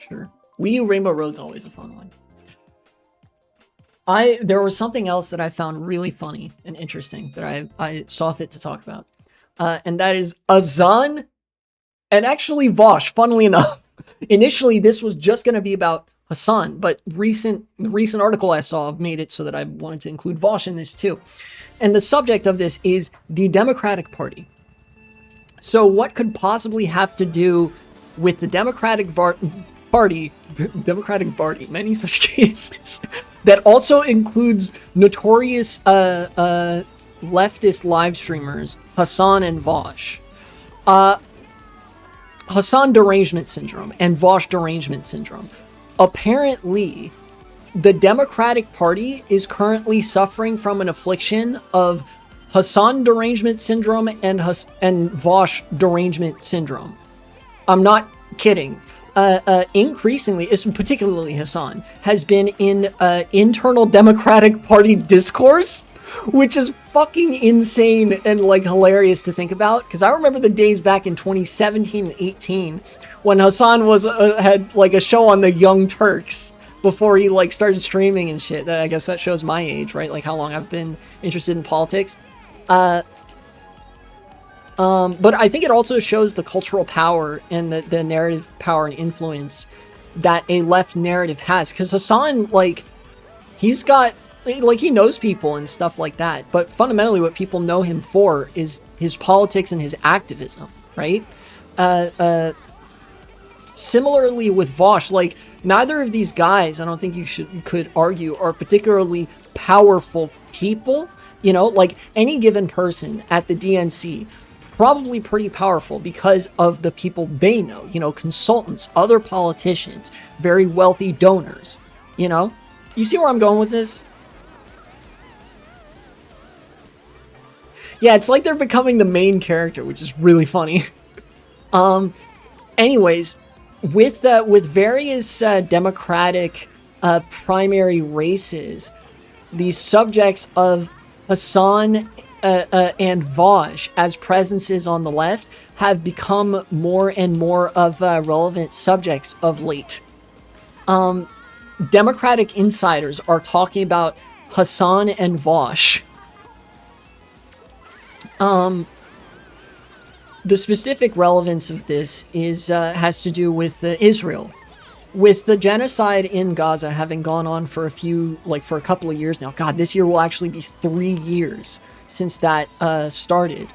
Sure. Wii U Rainbow Road's always a fun one. There was something else that I found really funny and interesting that I saw fit to talk about. And that is Hasan and actually Vosh, funnily enough. Initially, this was just going to be about Hasan, but the recent article I saw made it so that I wanted to include Vosh in this too. And the subject of this is the Democratic Party. So what could possibly have to do with the Democratic Party, many such cases, that also includes notorious leftist live streamers, Hasan and Vosh. Hasan derangement syndrome and Vosh derangement syndrome. Apparently, the Democratic Party is currently suffering from an affliction of Hasan derangement syndrome and Vosh derangement syndrome. I'm not kidding. Increasingly, particularly Hasan, has been in internal Democratic Party discourse, which is fucking insane and like hilarious to think about. Because I remember the days back in 2017 and 18 when Hasan had like a show on the Young Turks before he like started streaming and shit. I guess that shows my age, right? Like how long I've been interested in politics. But I think it also shows the cultural power and the narrative power and influence that a left narrative has. Because Hasan, like, he's got, like, he knows people and stuff like that. But fundamentally, what people know him for is his politics and his activism, right? Similarly with Vosh, like, neither of these guys, I don't think you could argue, are particularly powerful people. You know, like, any given person at the DNC, probably pretty powerful because of the people they know, you know, consultants, other politicians, very wealthy donors, you know? You see where I'm going with this? Yeah, it's like they're becoming the main character, which is really funny. Anyways, with various Democratic primary races, these subjects of Hasan and Vosh as presences on the left have become more and more of relevant subjects of late. Democratic insiders are talking about Hasan and Vosh. The specific relevance of this has to do with Israel. With the genocide in Gaza having gone on for a couple of years now. God, this year will actually be 3 years since that started.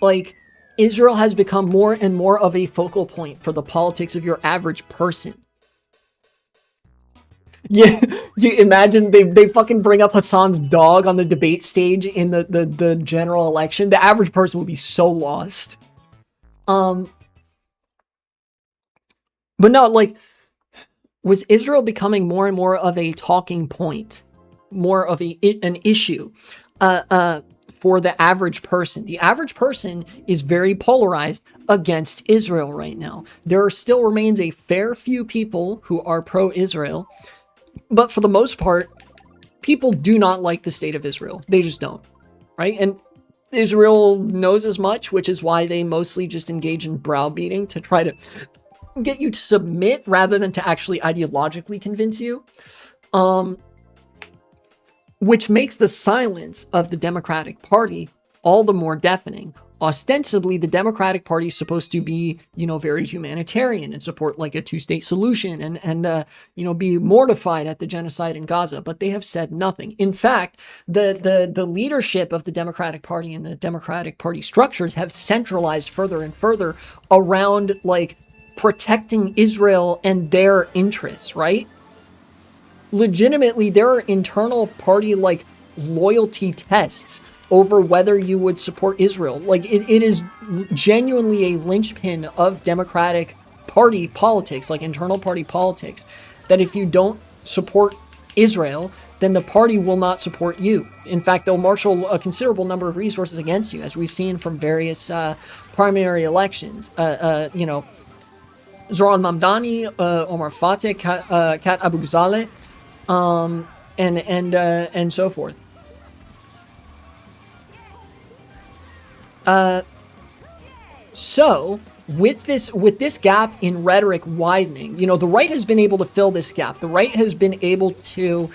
Like, Israel has become more and more of a focal point for the politics of your average person. Yeah, you imagine they fucking bring up Hasan's dog on the debate stage in the general election. The average person would be so lost. But no, like, with Israel becoming more and more of a talking point, more of an issue for the average person. The average person is very polarized against Israel right now. There still remains a fair few people who are pro-Israel, but for the most part, people do not like the state of Israel. They just don't, right? And Israel knows as much, which is why they mostly just engage in browbeating to try to get you to submit rather than to actually ideologically convince you. Which makes the silence of the Democratic Party all the more deafening. Ostensibly, the Democratic Party is supposed to be, you know, very humanitarian and support like a two-state solution and be mortified at the genocide in Gaza, but they have said nothing. In fact, the leadership of the Democratic Party and the Democratic Party structures have centralized further and further around like protecting Israel and their interests, right? Legitimately, there are internal party like loyalty tests over whether you would support Israel. Like it is genuinely a linchpin of Democratic Party politics, like internal party politics, that if you don't support Israel, then the party will not support you. In fact, they'll marshal a considerable number of resources against you, as we've seen from various primary elections. Zoran Mamdani, Omar Fateh, Kat Abu Ghazaleh, and so forth. So with this gap in rhetoric widening, the right has been able to fill this gap. The right has been able to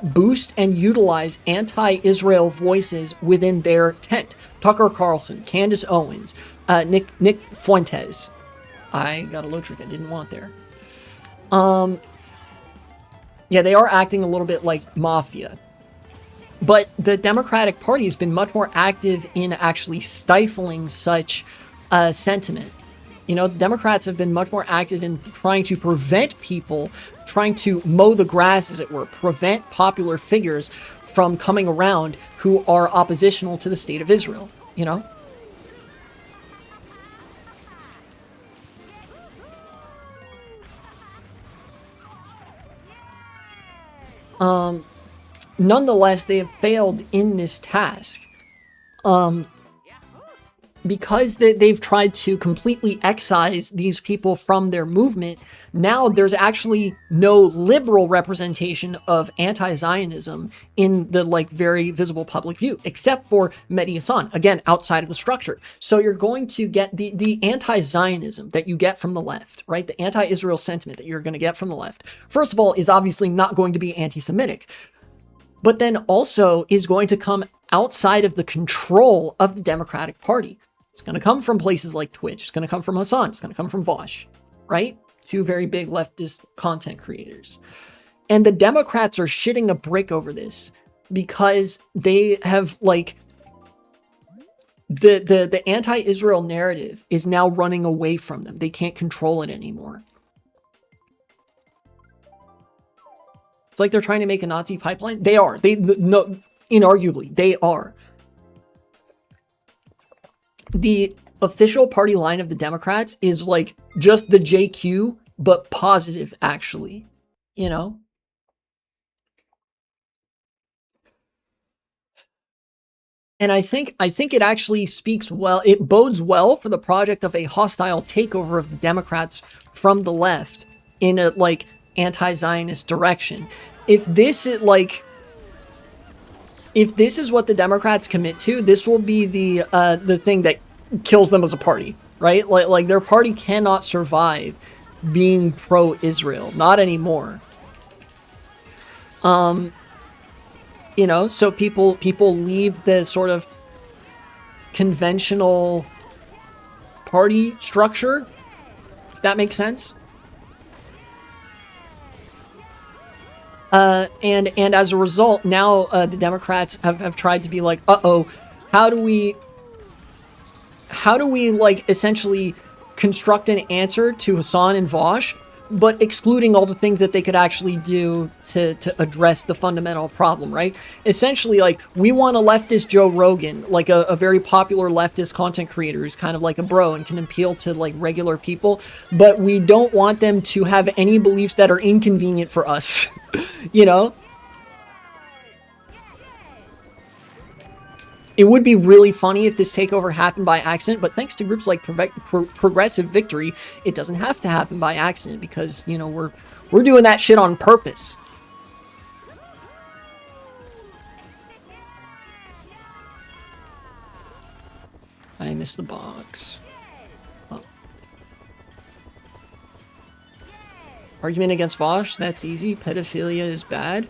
boost and utilize anti-Israel voices within their tent. Tucker Carlson, Candace Owens, Nick Fuentes. I got a low trick I didn't want there. Yeah, they are acting a little bit like mafia. But the Democratic Party has been much more active in actually stifling such sentiment. The Democrats have been much more active in trying to prevent people, trying to mow the grass, as it were, prevent popular figures from coming around who are oppositional to the state of Israel, Nonetheless, they have failed in this task. Because they've tried to completely excise these people from their movement, now there's actually no liberal representation of anti-Zionism in the very visible public view, except for Mehdi Hasan, again, outside of the structure. So you're going to get the anti-Zionism that you get from the left, right? The anti-Israel sentiment that you're going to get from the left, first of all, is obviously not going to be anti-Semitic, but then also is going to come outside of the control of the Democratic Party. It's going to come from places like Twitch. It's going to come from Hasan. It's going to come from Vosh, right? Two very big leftist content creators. And the Democrats are shitting a brick over this because they have the anti-Israel narrative is now running away from them. They can't control it anymore. It's like they're trying to make a Nazi pipeline. They are. No, inarguably, they are. The official party line of the Democrats is just the JQ, but positive, actually. And I think it actually speaks well. It bodes well for the project of a hostile takeover of the Democrats from the left in a anti-Zionist direction. If this is what the Democrats commit to, this will be the thing that kills them as a party, right? Their party cannot survive being pro-Israel, not anymore. So people leave the sort of conventional party structure, if that makes sense. And as a result, now the Democrats have tried to be how do we essentially construct an answer to Hasan and Vosh, but excluding all the things that they could actually do to address the fundamental problem, right? Essentially, we want a leftist Joe Rogan, a very popular leftist content creator who's kind of like a bro and can appeal to regular people, but we don't want them to have any beliefs that are inconvenient for us, It would be really funny if this takeover happened by accident, but thanks to groups like Progressive Victory, it doesn't have to happen by accident because, we're doing that shit on purpose. I missed the box. Oh. Argument against Vosh? That's easy. Pedophilia is bad.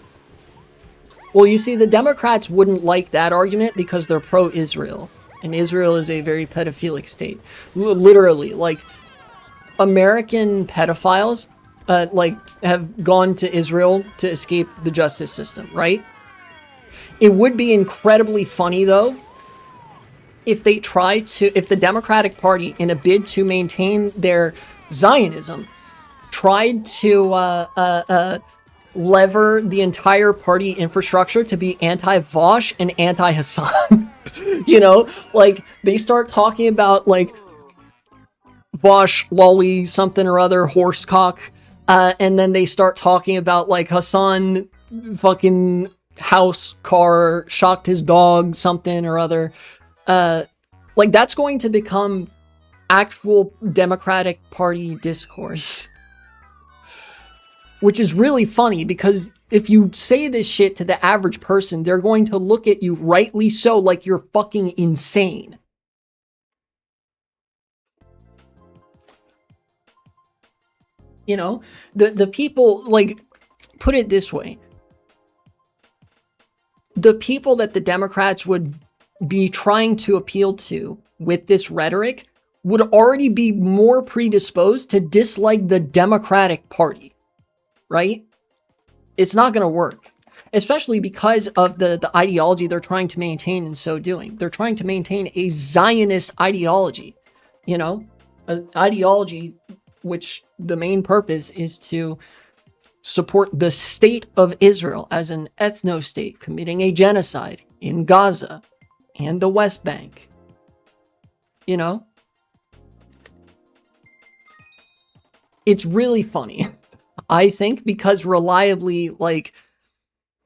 Well, you see, the Democrats wouldn't like that argument because they're pro-Israel. And Israel is a very pedophilic state. Literally, American pedophiles, have gone to Israel to escape the justice system, right? It would be incredibly funny, though, if the Democratic Party, in a bid to maintain their Zionism, tried to, lever the entire party infrastructure to be anti-Vosh and anti-Hasan. They start talking about Vosh lolly something or other horsecock, and then they start talking about Hasan fucking house car shocked his dog something or other. That's going to become actual Democratic Party discourse. Which is really funny because if you say this shit to the average person, they're going to look at you, rightly so, like you're fucking insane. You know, the people, like, put it this way. The people that the Democrats would be trying to appeal to with this rhetoric would already be more predisposed to dislike the Democratic Party, right? It's not going to work, especially because of the ideology they're trying to maintain in so doing. They're trying to maintain a Zionist ideology, you know, an ideology which the main purpose is to support the state of Israel as an ethnostate committing a genocide in Gaza and the West Bank. You know? It's really funny, I think, because reliably, like,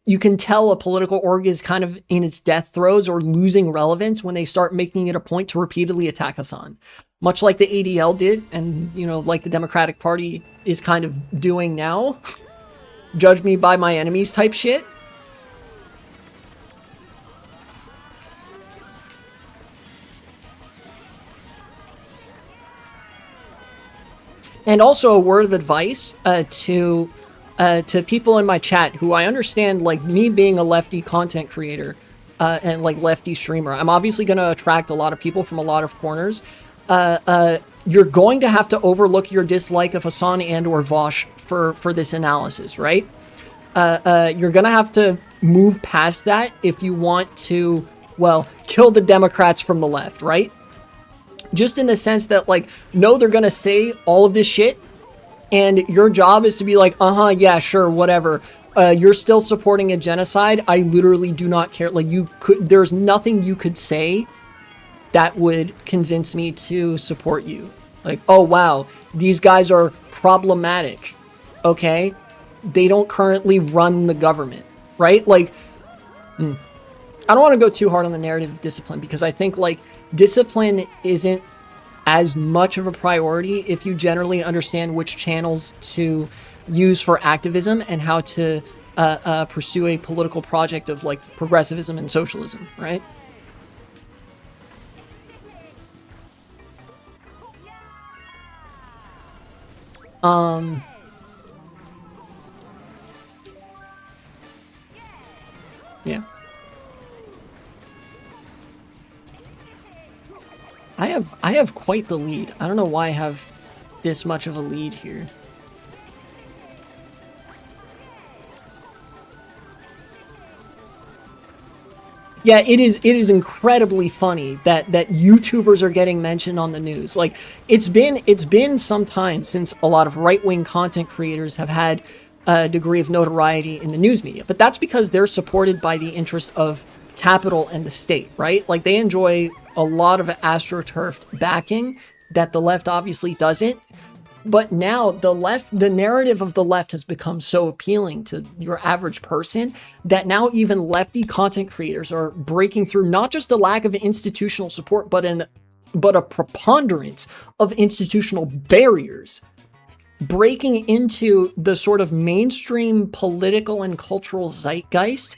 you can tell a political org is kind of in its death throes or losing relevance when they start making it a point to repeatedly attack Hasan. Much like the ADL did, and, you know, like the Democratic Party is kind of doing now. Judge me by my enemies type shit. And also a word of advice to people in my chat who I understand, like me being a lefty content creator and like lefty streamer, I'm obviously going to attract a lot of people from a lot of corners. You're going to have to overlook your dislike of Hasan and or Vosh for this analysis, right? You're going to have to move past that if you want to, well, kill the Democrats from the left, right? Just in the sense that, like, no, they're going to say all of this shit, and your job is to be like, yeah, sure, whatever. You're still supporting a genocide. I literally do not care. Like, there's nothing you could say that would convince me to support you. Like, oh, wow, these guys are problematic. Okay? They don't currently run the government, right? Like, I don't want to go too hard on the narrative of discipline, because I think, like, discipline isn't as much of a priority if you generally understand which channels to use for activism and how to pursue a political project of, like, progressivism and socialism, right? Yeah. I have quite the lead. I don't know why I have this much of a lead here. Yeah, it is incredibly funny that YouTubers are getting mentioned on the news. Like, it's been some time since a lot of right-wing content creators have had a degree of notoriety in the news media, but that's because they're supported by the interests of capital and the state, right? Like, they enjoy a lot of astroturfed backing that the left obviously doesn't. But now the narrative of the left has become so appealing to your average person that now even lefty content creators are breaking through not just a lack of institutional support, but a preponderance of institutional barriers, breaking into the sort of mainstream political and cultural zeitgeist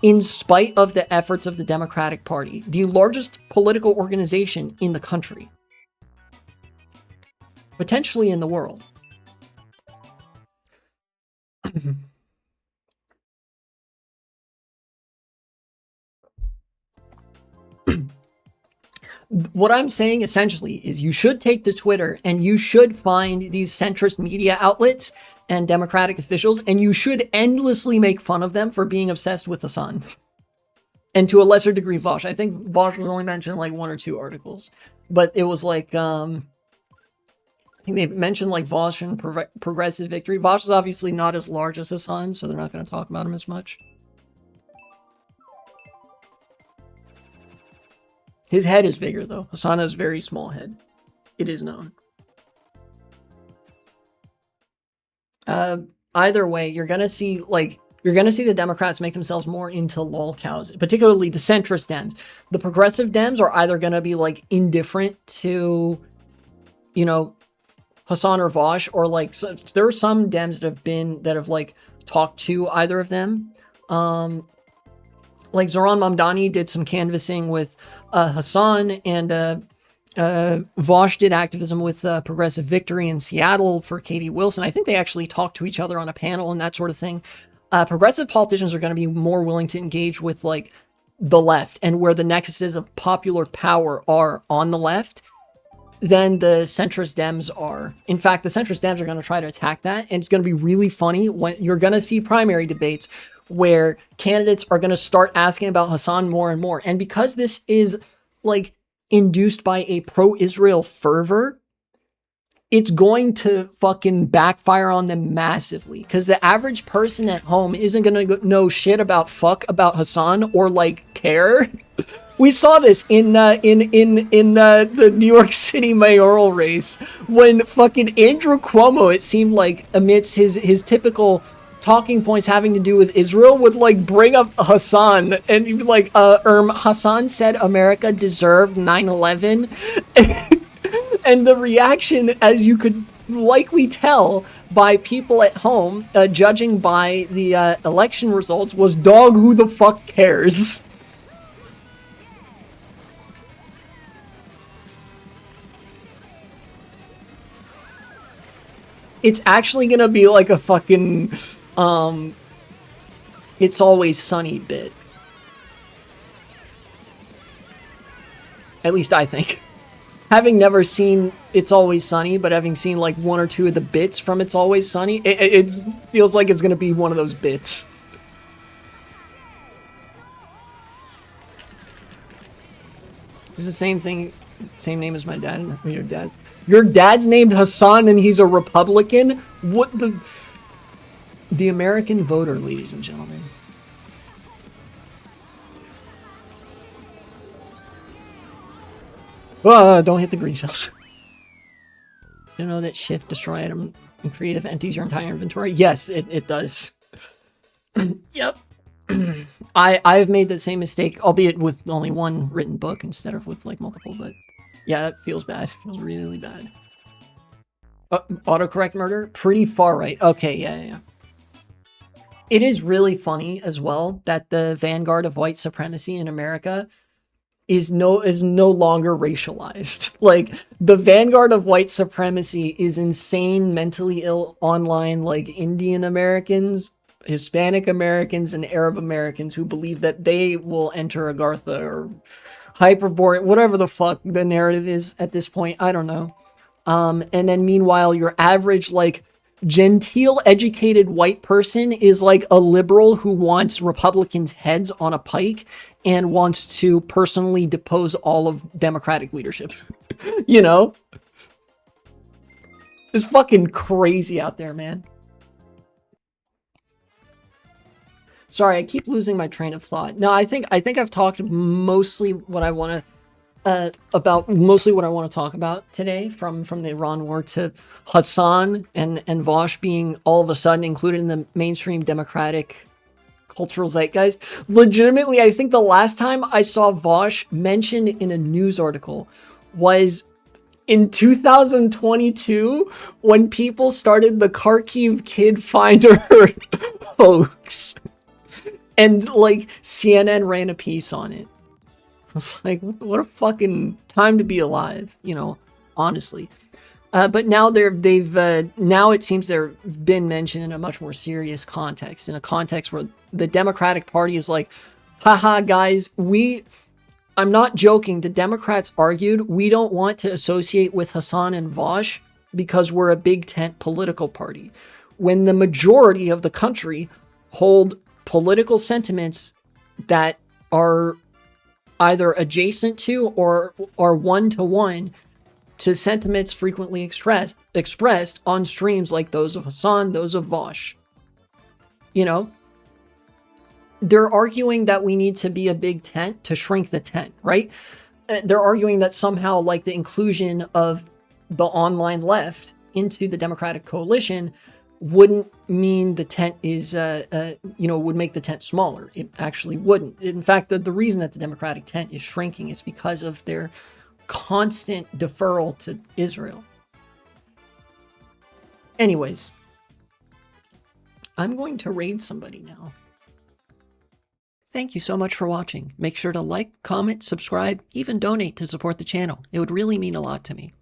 in spite of the efforts of the Democratic Party, the largest political organization in the country. Potentially in the world. What I'm saying essentially is you should take to Twitter and you should find these centrist media outlets and Democratic officials, and you should endlessly make fun of them for being obsessed with Hasan. And to a lesser degree, Vosh. I think Vosh was only mentioned like 1 or 2 articles. But it was like, I think they've mentioned like Vosh and Progressive Victory. Vosh is obviously not as large as Hasan, so they're not going to talk about him as much. His head is bigger, though. Hasan has a very small head. It is known. Either way, you're going to see the Democrats make themselves more into lol cows, particularly the centrist Dems. The progressive Dems are either going to be like indifferent to, you know, Hasan or Vosh, or like, so there are some Dems that have like talked to either of them. Like Zoran Mamdani did some canvassing with Hasan, and Vosh did activism with Progressive Victory in Seattle for Katie Wilson. I think they actually talked to each other on a panel and that sort of thing. Progressive politicians are going to be more willing to engage with like the left and where the nexuses of popular power are on the left than the centrist Dems are. In fact, the centrist Dems are going to try to attack that, and it's going to be really funny when you're going to see primary debates where candidates are going to start asking about Hasan more and more. And because this is like induced by a pro-Israel fervor, it's going to fucking backfire on them massively, because the average person at home isn't going to know shit about Hasan or like care. We saw this in the New York City mayoral race when fucking Andrew Cuomo, it seemed like, amidst his typical talking points having to do with Israel, would like bring up Hasan and he'd be like, Hasan said America deserved 9/11. And the reaction, as you could likely tell by people at home, judging by the election results, was, dog, who the fuck cares? It's actually gonna be like a fucking, It's Always Sunny bit. At least I think. Having never seen It's Always Sunny, but having seen like one or two of the bits from It's Always Sunny, it feels like it's gonna be one of those bits. It's the same thing, same name as my dad. Your dad. Your dad's named Hasan and he's a Republican? What the American voter, ladies and gentlemen. Don't hit the green shells. You know that shift, destroy item, and creative empties your entire inventory? Yes, it does. Yep. I've made the same mistake, albeit with only one written book instead of with like multiple, but yeah, that feels bad. It feels really bad. Autocorrect murder? Pretty far right. Okay, yeah. It is really funny as well that the vanguard of white supremacy in America is no longer racialized. Like, the vanguard of white supremacy is insane, mentally ill, online, like Indian Americans, Hispanic Americans, and Arab Americans who believe that they will enter Agartha or Hyperborean, whatever the fuck the narrative is at this point. I don't know. And then meanwhile, your average, like, genteel, educated white person is like a liberal who wants Republicans' heads on a pike and wants to personally depose all of Democratic leadership. You know? It's fucking crazy out there, man. Sorry, I keep losing my train of thought. No, I think I've talked mostly what I want to talk about today, from the Iran war to Hasan and Vosh being all of a sudden included in the mainstream Democratic cultural zeitgeist. Legitimately, I think the last time I saw Vosh mentioned in a news article was in 2022 when people started the Kharkiv Kid Finder hoax. And, like, CNN ran a piece on it. I was like, what a fucking time to be alive, you know, honestly. But now now it seems they've been mentioned in a much more serious context, in a context where the Democratic Party is like, haha, guys, I'm not joking, the Democrats argued we don't want to associate with Hasan and Vosh because we're a big tent political party. When the majority of the country hold political sentiments that are either adjacent to or are one-to-one to sentiments frequently expressed on streams like those of Hasan, those of Vosh. You know? They're arguing that we need to be a big tent to shrink the tent, right? They're arguing that somehow, like, the inclusion of the online left into the Democratic coalition wouldn't mean the tent is, would make the tent smaller. It actually wouldn't. In fact, the reason that the Democratic tent is shrinking is because of their constant deferral to Israel. Anyways, I'm going to raid somebody now. Thank you so much for watching. Make sure to like, comment, subscribe, even donate to support the channel. It would really mean a lot to me.